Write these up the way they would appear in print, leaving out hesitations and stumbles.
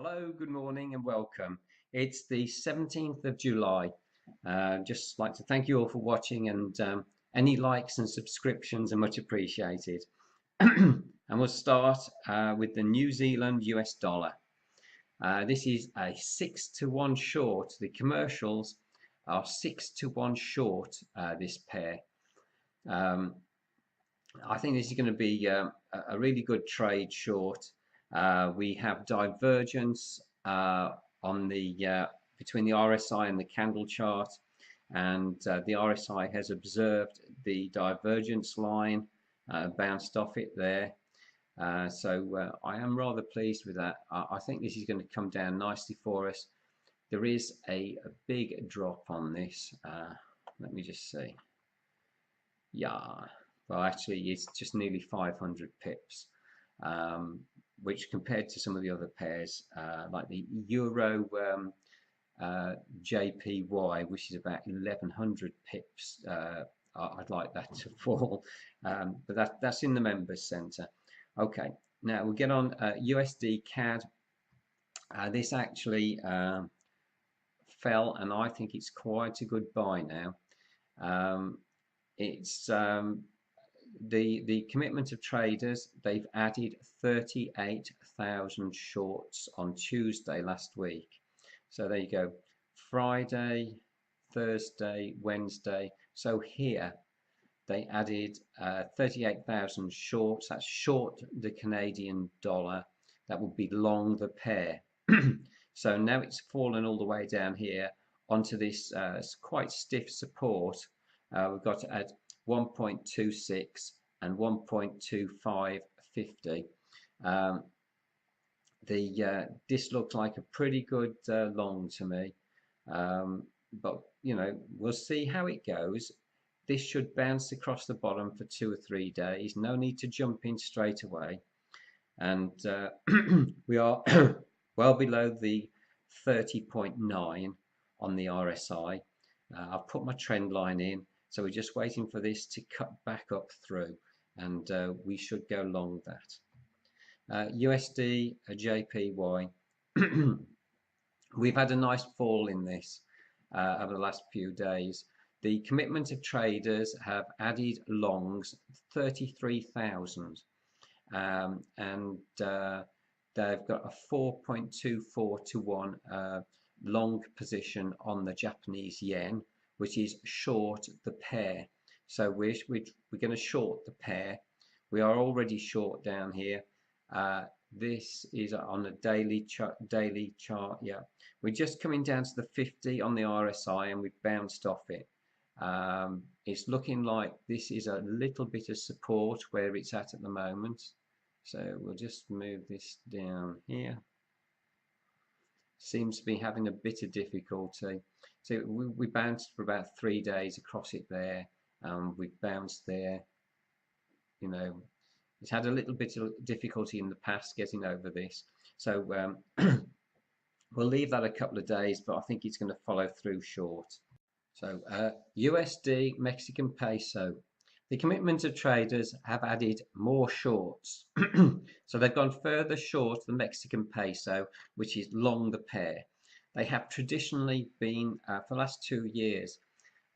Hello, good morning and welcome. It's the 17th of July. Just like to thank you all for watching, and any likes and subscriptions are much appreciated. And we'll start with the New Zealand US dollar. This is a 6-to-1 short. The commercials are 6-to-1 short this pair. I think this is going to be a really good trade short. We have divergence on the between the RSI and the candle chart, and the RSI has observed the divergence line, bounced off it there. So I am rather pleased with that. I think this is going to come down nicely for us. There is a big drop on this. Let me just see. Yeah. Well, actually, it's just nearly 500 pips, which compared to some of the other pairs, like the Euro JPY, which is about 1100 pips, I'd like that to fall, but that's in the members center. Okay, now we'll get on USD CAD. This actually fell, and I think it's quite a good buy now. It's the commitment of traders. They've added 38,000 shorts on Tuesday last week. So there you go. Friday, Thursday, Wednesday. So here they added 38,000 shorts. That's short the Canadian dollar. That would be long the pair. So now it's fallen all the way down here onto this quite stiff support. We've got at 1.26 and 1.2550. This looks like a pretty good long to me, but you know, we'll see how it goes. This should bounce across the bottom for 2 or 3 days. No need to jump in straight away, and we are well below the 30.9 on the RSI. I've put my trend line in. So we're just waiting for this to cut back up through, and we should go long that. USD, JPY, we've had a nice fall in this over the last few days. The commitment of traders have added longs 33,000, and they've got a 4.24 to 1 long position on the Japanese yen, which is short the pair. So we're going to short the pair. We are already short down here. This is on a daily chart. Yeah, we're just coming down to the 50 on the RSI, and we've bounced off it. It's looking like this is a little bit of support where it's at the moment. So we'll just move this down here. Seems to be having a bit of difficulty. So we bounced for about 3 days across it there. We bounced there. You know, it's had a little bit of difficulty in the past getting over this. So we'll leave that a couple of days, but I think it's going to follow through short. So USD Mexican peso. The commitment of traders have added more shorts. So they've gone further short the Mexican peso, which is long the pair. They have traditionally been, for the last 2 years,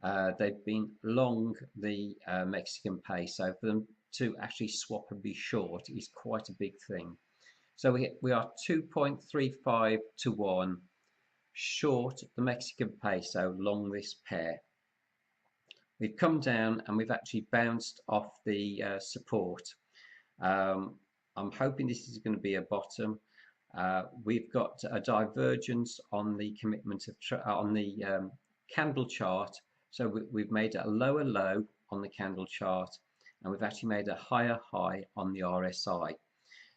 they've been long the Mexican peso. For them to actually swap and be short is quite a big thing. So we are 2.35 to 1 short the Mexican peso, long this pair. We've come down and we've actually bounced off the support. I'm hoping this is going to be a bottom. We've got a divergence on the commitment of on the candle chart. So we've made a lower low on the candle chart, and we've actually made a higher high on the RSI.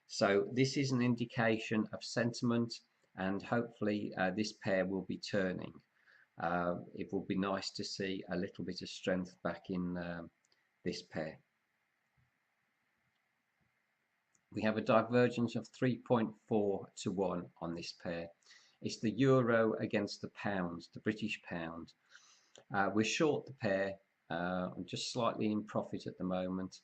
So this is an indication of sentiment, and hopefully this pair will be turning. It will be nice to see a little bit of strength back in this pair. We have a divergence of 3.4 to 1 on this pair. It's the euro against the pound, the British pound. We're short the pair. I'm just slightly in profit at the moment.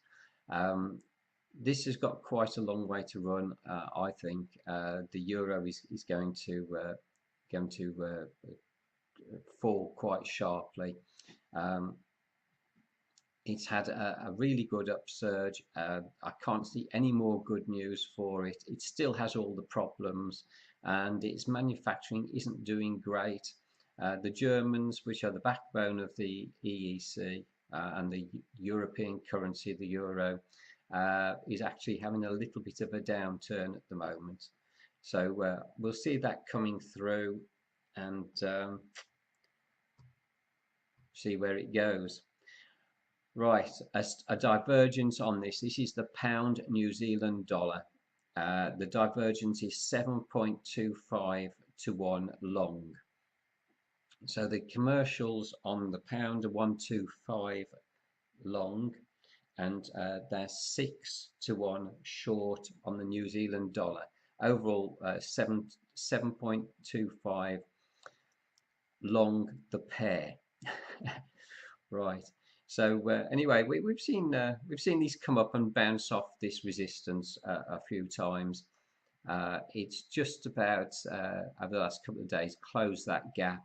this has got quite a long way to run. I think the euro is going to fall quite sharply. Um, it's had a really good upsurge. I can't see any more good news for it. It still has all the problems, and its manufacturing isn't doing great. The Germans, which are the backbone of the EEC and the European currency, the euro, is actually having a little bit of a downturn at the moment. So we'll see that coming through and see where it goes. Right, a divergence on this. This is the pound New Zealand dollar. The divergence is 7.25 to 1 long. So the commercials on the pound are 125 long, and they're 6 to 1 short on the New Zealand dollar. Overall, 7.25 long the pair. Right. So anyway, we've seen these come up and bounce off this resistance a few times. It's just about over the last couple of days closed that gap,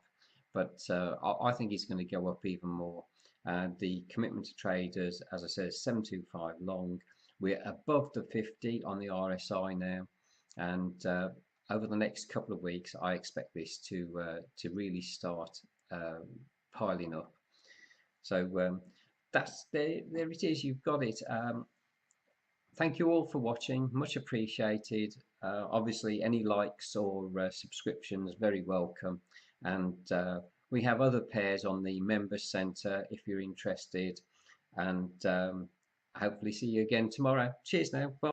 but I think it's going to go up even more. The commitment to traders, as I said, is 725 long. We're above the 50 on the RSI now, and over the next couple of weeks, I expect this to really start piling up. So that's there it is. You've got it. Thank you all for watching. Much appreciated. Obviously, any likes or subscriptions very welcome. And we have other pairs on the Member Centre if you're interested. And hopefully see you again tomorrow. Cheers now. Bye.